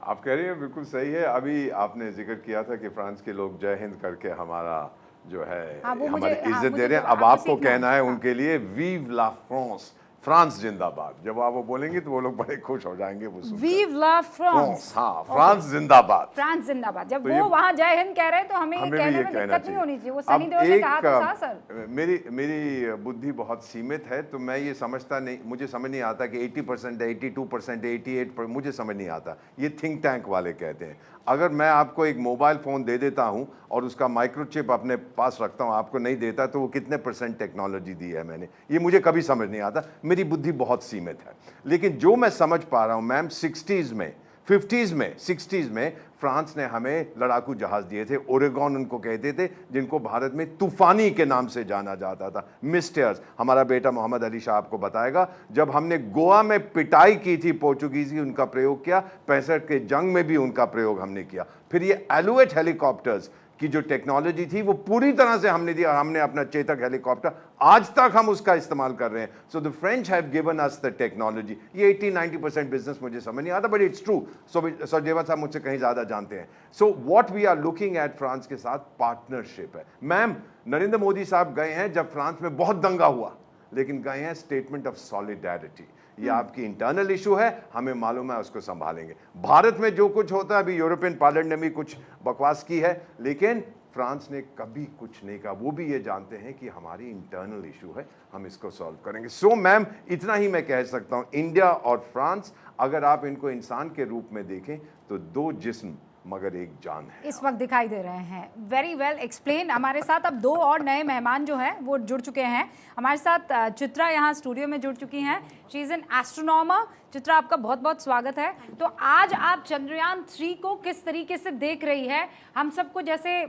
B: आप कह रही हैं बिल्कुल सही है। अभी आपने जिक्र किया था कि फ्रांस के लोग जय हिंद करके हमारा जो है हमारी इज्जत दे रहे हैं। अब आपको कहना है उनके लिए वीव ला फ्रांस, फ्रांस जिंदाबाद। जब आप वो बोलेंगे तो वो लोग बड़े खुश हो जाएंगे वो सुनकर।
A: वीव ला फ्रांस,
B: हाँ, फ्रांस जिंदाबाद,
A: फ्रांस जिंदाबाद। जब
B: तो
A: वो वहां जय हिंद कह रहे हैं तो हमें
B: भी
A: कहने
B: ये
A: में
B: कहना
A: दिक्कत नहीं होनी चाहिए। वो सनी देओल ने कहा था सर।
B: मेरी बुद्धि बहुत सीमित है, तो मैं ये समझता नहीं, मुझे समझ नहीं आता कि 80% है, 82% 88%, मुझे समझ नहीं आता। ये थिंक टैंक वाले कहते हैं। अगर मैं आपको एक मोबाइल फ़ोन दे देता हूं और उसका माइक्रोचिप अपने पास रखता हूं, आपको नहीं देता, तो वो कितने % टेक्नोलॉजी दी है मैंने, ये मुझे कभी समझ नहीं आता। मेरी बुद्धि बहुत सीमित है। लेकिन जो मैं समझ पा रहा हूं मैम, 60s में 50s में 60s में फ्रांस ने हमें लड़ाकू जहाज दिए थे, ओरेगॉन उनको कहते थे, जिनको भारत में तूफानी के नाम से जाना जाता था, मिस्टर्स। हमारा बेटा मोहम्मद अली शाह आपको बताएगा, जब हमने गोवा में पिटाई की थी पोर्चुगीजी, उनका प्रयोग किया, 65 के जंग में भी उनका प्रयोग हमने किया। फिर ये एलुएट हेलीकॉप्टर्स की जो टेक्नोलॉजी थी वो पूरी तरह से हमने दी, और हमने अपना चेतक हेलीकॉप्टर आज तक हम उसका इस्तेमाल कर रहे हैं। So the French have given us the technology. ये 80-90% बिजनेस मुझे समझ नहीं आता, बट इट्स ट्रू। सो जेवा साहब मुझसे कहीं ज्यादा जानते हैं। So what we are looking at France के साथ पार्टनरशिप है। मैम, नरेंद्र मोदी साहब गए हैं जब फ्रांस में बहुत दंगा हुआ, लेकिन गए हैं स्टेटमेंट ऑफ सॉलिडेरिटी। ये आपकी इंटरनल इशू है, हमें मालूम है, उसको संभालेंगे। भारत में जो कुछ होता है, अभी यूरोपियन पार्लियामेंट ने भी कुछ बकवास की है, लेकिन फ्रांस ने कभी कुछ नहीं कहा। वो भी ये जानते हैं कि हमारी इंटरनल इशू है, हम इसको सॉल्व करेंगे। सो मैम, इतना ही मैं कह सकता हूं, इंडिया और फ्रांस, अगर आप इनको इंसान के रूप में देखें तो दो जिस्म मगर एक जान है,
A: इस वक्त दिखाई दे रहे हैं। Very well explain. हमारे साथ अब 2 और नए मेहमान जो हैं वो जुड़ चुके हैं हमारे साथ। चित्रा यहाँ स्टूडियो में जुड़ चुकी हैं। She is an astronomer. Chitra, आपका बहुत बहुत स्वागत है। तो आज आप चंद्रयान 3 को किस तरीके से देख रही है? हम सबको, जैसे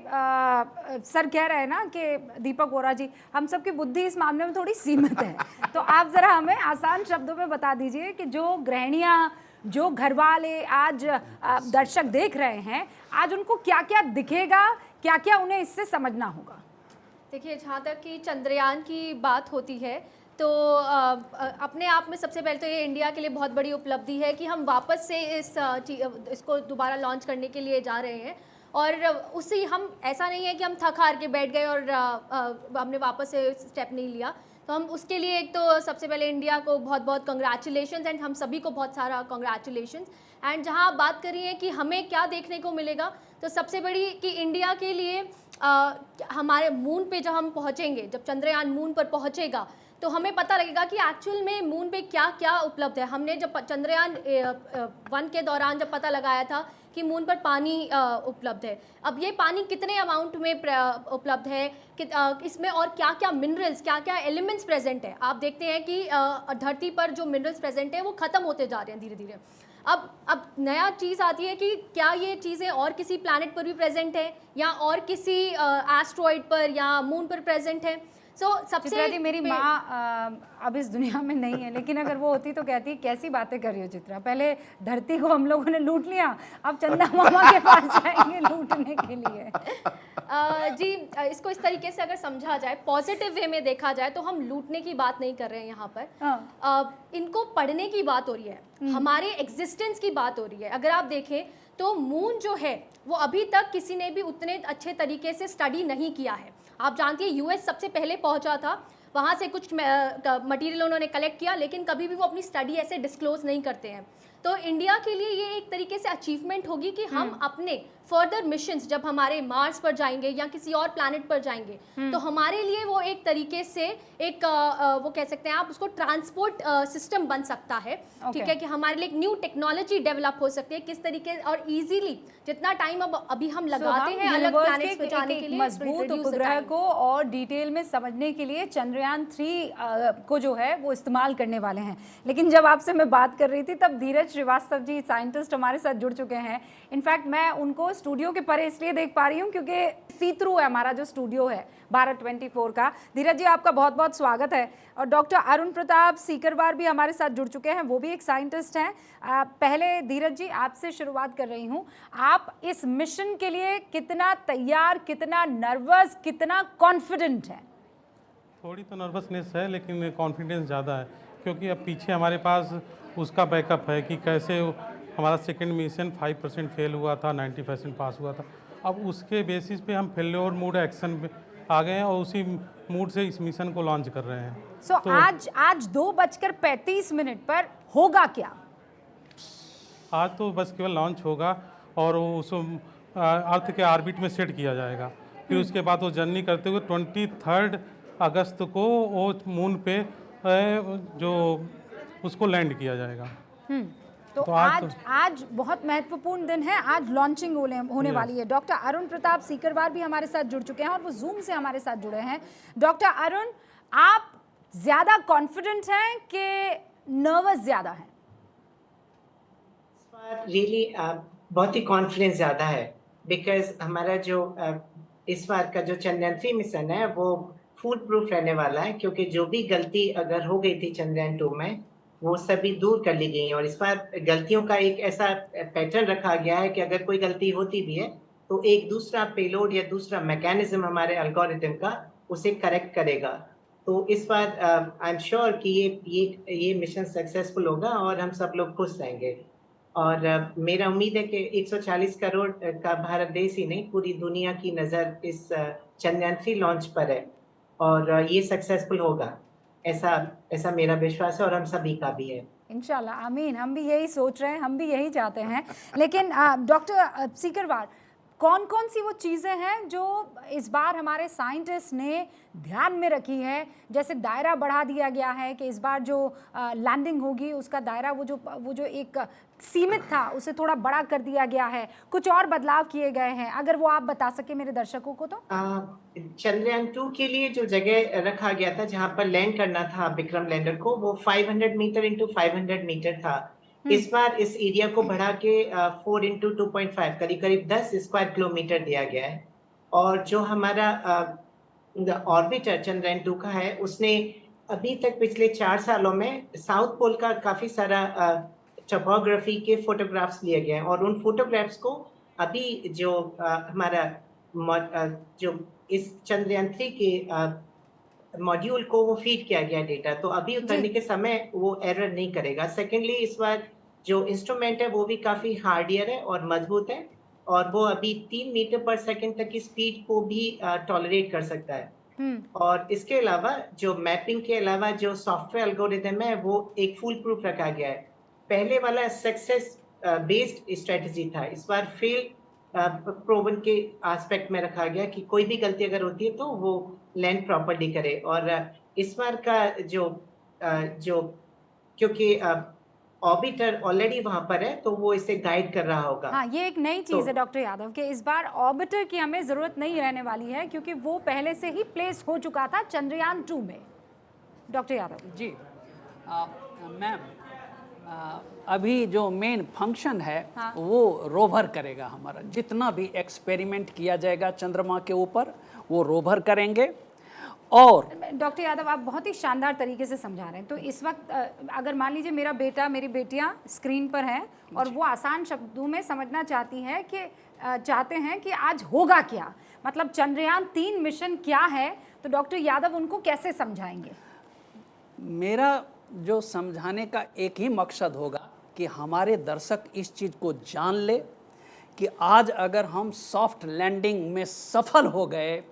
A: सर कह रहे हैं ना कि दीपक वोरा जी, हम सबकी बुद्धि इस मामले में थोड़ी सीमित है। तो आप ज़रा हमें आसान शब्दों में बता दीजिए कि जो गृहिणियाँ, जो घर वाले आज दर्शक देख रहे हैं, आज उनको क्या क्या दिखेगा, क्या क्या उन्हें इससे समझना होगा?
M: देखिए, जहाँ तक कि चंद्रयान की बात होती है तो अपने आप में सबसे पहले तो ये इंडिया के लिए बहुत बड़ी उपलब्धि है कि हम वापस से इसको दोबारा लॉन्च करने के लिए जा रहे हैं। और उससे हम, ऐसा नहीं है कि हम थक हार के बैठ गए और हमने वापस से स्टेप नहीं लिया। तो हम उसके लिए एक तो सबसे पहले इंडिया को बहुत बहुत कंग्रेचुलेशंस, एंड हम सभी को बहुत सारा कंग्रेचुलेशंस। एंड जहाँ आप बात कर रही हैं कि हमें क्या देखने को मिलेगा, तो सबसे बड़ी कि इंडिया के लिए हमारे मून पे जब हम पहुँचेंगे, जब चंद्रयान मून पर पहुँचेगा, तो हमें पता लगेगा कि एक्चुअल में मून पे क्या क्या उपलब्ध है। हमने जब चंद्रयान 1 के दौरान जब पता लगाया था कि मून पर पानी उपलब्ध है, अब ये पानी कितने अमाउंट में उपलब्ध है, कि इसमें और क्या क्या मिनरल्स, क्या क्या एलिमेंट्स प्रेजेंट है। आप देखते हैं कि धरती पर जो मिनरल्स प्रेजेंट है वो ख़त्म होते जा रहे हैं धीरे धीरे। अब नया चीज़ आती है कि क्या ये चीज़ें और किसी प्लैनेट पर भी प्रेजेंट है, या और किसी एस्ट्रॉइड पर या मून पर प्रेजेंट है।
A: चित्रा जी, मेरी माँ अब इस दुनिया में नहीं है, लेकिन अगर वो होती तो कहती कैसी बातें कर रही हो चित्रा, पहले धरती को हम लोगों ने लूट लिया, अब चंदा मामा के पास जाएंगे लूटने के लिए।
M: जी, इसको इस तरीके से अगर समझा जाए, पॉजिटिव वे में देखा जाए, तो हम लूटने की बात नहीं कर रहे हैं यहाँ पर। इनको पढ़ने की बात हो रही है, हमारे एग्जिस्टेंस की बात हो रही है। अगर आप देखें तो मून जो है वो अभी तक किसी ने भी उतने अच्छे तरीके से स्टडी नहीं किया है। आप जानती हैं, यूएस सबसे पहले पहुंचा था, वहाँ से कुछ मटेरियल उन्होंने कलेक्ट किया, लेकिन कभी भी वो अपनी स्टडी ऐसे डिस्क्लोज नहीं करते हैं। तो इंडिया के लिए ये एक तरीके से अचीवमेंट होगी कि हम अपने फर्दर मिशंस, जब हमारे मार्स पर जाएंगे या किसी और प्लैनेट पर जाएंगे, तो हमारे लिए वो एक तरीके से एक वो कह सकते हैं आप उसको ट्रांसपोर्ट सिस्टम बन सकता है। ठीक है, कि हमारे लिए एक न्यू टेक्नोलॉजी डेवलप हो सकती है, किस तरीके और इजीली जितना टाइम अभी हम लगाते हैं अलग प्लैनेट्स पे जाने के लिए,
A: मजबूत उपग्रह को और डिटेल में समझने के लिए चंद्रयान 3 को जो है वो इस्तेमाल करने वाले हैं। लेकिन जब आपसे मैं बात कर रही थी तब धीरज श्रीवास्तव जी साइंटिस्ट हमारे साथ जुड़ चुके हैं। इनफैक्ट मैं उनको स्टूडियो के परे इसलिए देख पा रही हूँ क्योंकि सी थ्रू है हमारा जो स्टूडियो है भारत 24 का। धीरज जी आपका बहुत बहुत स्वागत है। और डॉक्टर अरुण प्रताप सीकरवार भी हमारे साथ जुड़ चुके हैं, वो भी एक साइंटिस्ट हैं। पहले धीरज जी आपसे शुरुआत कर रही हूँ, आप इस मिशन के लिए कितना तैयार, कितना नर्वस, कितना कॉन्फिडेंट हैं?
N: थोड़ी तो नर्वसनेस है लेकिन कॉन्फिडेंस ज़्यादा है, क्योंकि अब पीछे हमारे पास उसका बैकअप है कि कैसे हमारा सेकंड मिशन 5% फेल हुआ था, 90% पास हुआ था। अब उसके बेसिस पे हम फेल्योर मूड एक्शन में आ गए हैं और उसी मूड से इस मिशन को लॉन्च कर रहे हैं।
A: तो आज 2:35 पर होगा क्या?
N: आज तो बस केवल लॉन्च होगा और उस अर्थ के ऑर्बिट में सेट किया जाएगा। फिर उसके बाद वो जर्नी करते हुए 23 अगस्त को वो मून पे जो उसको लैंड किया जाएगा।
A: तो आज बहुत महत्वपूर्ण दिन है, आज लॉन्चिंग होने वाली है। डॉक्टर अरुण प्रताप सीकरवार भी हमारे साथ जुड़ चुके हैं और वो जूम से हमारे साथ जुड़े हैं। डॉक्टर अरुण, आप ज्यादा कॉन्फिडेंट हैं कि नर्वस ज्यादा हैं?
O: रियली बहुत ही कॉन्फिडेंस ज़्यादा है, बिकॉज हमारा जो इस बार का जो चंद्रयान 3 मिशन है वो फूल प्रूफ रहने वाला है, क्योंकि जो भी गलती अगर हो गई थी चंद्रयान 2 में वो सभी दूर कर ली गई हैं। और इस बार गलतियों का एक ऐसा पैटर्न रखा गया है कि अगर कोई गलती होती भी है तो एक दूसरा पेलोड या दूसरा मैकेनिज्म हमारे एल्गोरिथम का उसे करेक्ट करेगा। तो इस बार आई एम श्योर कि ये मिशन सक्सेसफुल होगा और हम सब लोग खुश रहेंगे। और मेरा उम्मीद है कि 140 करोड़ का भारत देश ही नहीं, पूरी दुनिया की नज़र इस चंद्रयान 3 लॉन्च पर है और ये सक्सेसफुल होगा, ऐसा मेरा विश्वास है और हम सभी का भी है।
A: इंशाल्लाह, आमीन। हम भी यही सोच रहे हैं, हम भी यही चाहते हैं। लेकिन डॉक्टर सीकरवार, कौन कौन सी वो चीज़ें हैं जो इस बार हमारे साइंटिस्ट ने ध्यान में रखी है? जैसे दायरा बढ़ा दिया गया है कि इस बार जो लैंडिंग होगी उसका दायरा वो जो एक सीमित था उसे थोड़ा बड़ा कर दिया गया है, कुछ और बदलाव किए गए हैं, अगर वो आप बता सके मेरे दर्शकों को तो।
O: चंद्रयान 2 के लिए जो जगह रखा गया था जहाँ पर लैंड करना था विक्रम लैंडर को, वो 500 मीटर इंटू 500 मीटर था। इस बार इस एरिया को बढ़ा के 4 इंटू 2.5 करीब 10 स्क्वायर किलोमीटर दिया गया है। और जो हमारा ऑर्बिटर चंद्रयान 2 का है, उसने अभी तक पिछले 4 सालों में साउथ पोल का काफी सारा टोपोग्राफी के फोटोग्राफ्स लिए गए हैं और उन फोटोग्राफ्स को अभी जो हमारा जो इस चंद्रयान 3 के मॉड्यूल को वो फीड किया गया डेटा, तो अभी उतरने के समय वो एरर नहीं करेगा। सेकेंडली, इस बार जो इंस्ट्रूमेंट है वो भी काफी हार्डियर है और मजबूत है और वो अभी 3 मीटर पर सेकंड तक की स्पीड को भी टॉलरेट कर सकता है। और इसके अलावा जो मैपिंग के अलावा जो सॉफ्टवेयर एल्गोरिथम है वो एक फुल प्रूफ रखा गया है। पहले वाला सक्सेस बेस्ड स्ट्रेटजी था, इस बार फेल प्रोवन के एस्पेक्ट में रखा गया कि कोई भी गलती अगर होती है तो वो लैंड प्रॉपर्ली करे। और इस बार का जो क्योंकि ऑर्बिटर ऑलरेडी वहां पर है तो वो इसे गाइड कर रहा होगा।
A: हाँ, ये एक नई चीज़ है डॉक्टर यादव कि इस बार ऑर्बिटर की हमें ज़रूरत नहीं रहने वाली है क्योंकि वो पहले से ही प्लेस हो चुका था चंद्रयान 2 में। डॉक्टर यादव
C: जी, मैम अभी जो मेन फंक्शन है वो रोवर करेगा। हमारा जितना भी एक्सपेरिमेंट किया जाएगा चंद्रमा के ऊपर वो रोवर करेंगे। और
A: डॉक्टर यादव, आप बहुत ही शानदार तरीके से समझा रहे हैं। तो इस वक्त अगर मान लीजिए मेरा बेटा मेरी बेटियां स्क्रीन पर हैं और वो आसान शब्दों में समझना चाहते हैं कि आज होगा क्या, मतलब चंद्रयान 3 मिशन क्या है, तो डॉक्टर यादव उनको कैसे समझाएंगे?
C: मेरा जो समझाने का एक ही मकसद होगा कि हमारे दर्शक इस चीज़ को जान ले कि आज अगर हम सॉफ्ट लैंडिंग में सफल हो गए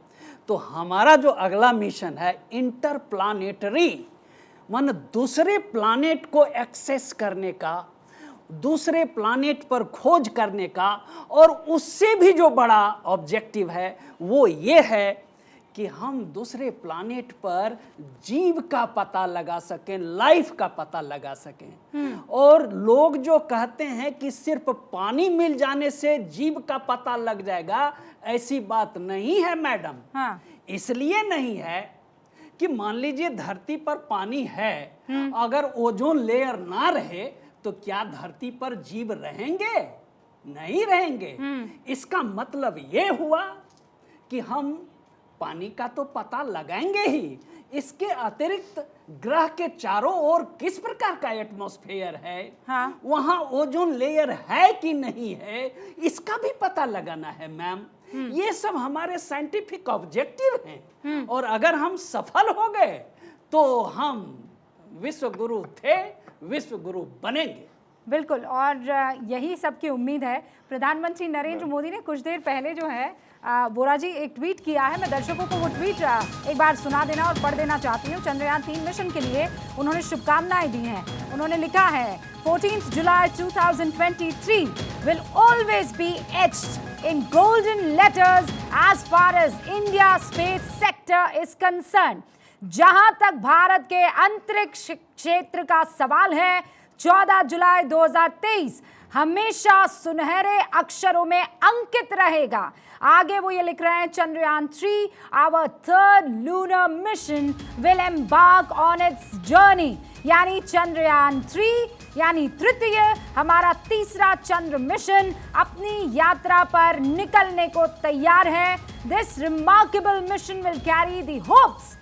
C: तो हमारा जो अगला मिशन है इंटरप्लानेटरी, मन दूसरे प्लानेट को एक्सेस करने का, दूसरे प्लानेट पर खोज करने का, और उससे भी जो बड़ा ऑब्जेक्टिव है वो ये है कि हम दूसरे प्लानेट पर जीव का पता लगा सकें, लाइफ का पता लगा सकें। और लोग जो कहते हैं कि सिर्फ पानी मिल जाने से जीव का पता लग जाएगा, ऐसी बात नहीं है मैडम। हाँ। इसलिए नहीं है कि मान लीजिए धरती पर पानी है, अगर ओजोन लेयर ना रहे तो क्या धरती पर जीव रहेंगे? नहीं रहेंगे। इसका मतलब ये हुआ कि हम पानी का तो पता लगाएंगे ही, इसके अतिरिक्त ग्रह के चारों ओर किस प्रकार का एटमॉस्फेयर है,
A: हाँ।
C: वहां ओजोन लेयर है कि नहीं है, इसका भी पता लगाना है मैम। ये सब हमारे साइंटिफिक ऑब्जेक्टिव हैं और अगर हम सफल हो गए तो हम विश्व गुरु थे, विश्व गुरु बनेंगे।
A: बिल्कुल, और यही सबकी उम्मीद है। प्रधानमंत्री नरेंद्र मोदी ने कुछ देर पहले जो है वोरा जी एक ट्वीट किया है। मैं दर्शकों को वो ट्वीट एक बार सुना देना और पढ़ देना चाहती हूँ। चंद्रयान 3 मिशन के लिए उन्होंने शुभकामनाएं दी हैं। उन्होंने लिखा है 14th July 2023 will always be etched in golden letters as far as India space sector is concerned। जहां तक भारत के अंतरिक्ष क्षेत्र का सवाल है, 14 जुलाई 2023 हमेशा सुनहरे अक्षरों में अंकित रहेगा। आगे वो ये लिख रहे हैं, Chandrayaan 3 our third lunar mission will embark on its journey। यानी चंद्रयान 3 यानी तृतीय, हमारा तीसरा चंद्र मिशन अपनी यात्रा पर निकलने को तैयार है। This remarkable mission will carry the hopes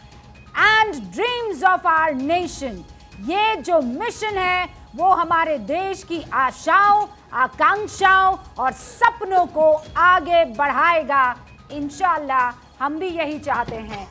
A: and dreams of our nation। ये जो मिशन है वो हमारे देश की आशाओं, आकांक्षाओं और सपनों को आगे बढ़ाएगा। इंशाअल्लाह हम भी यही चाहते हैं।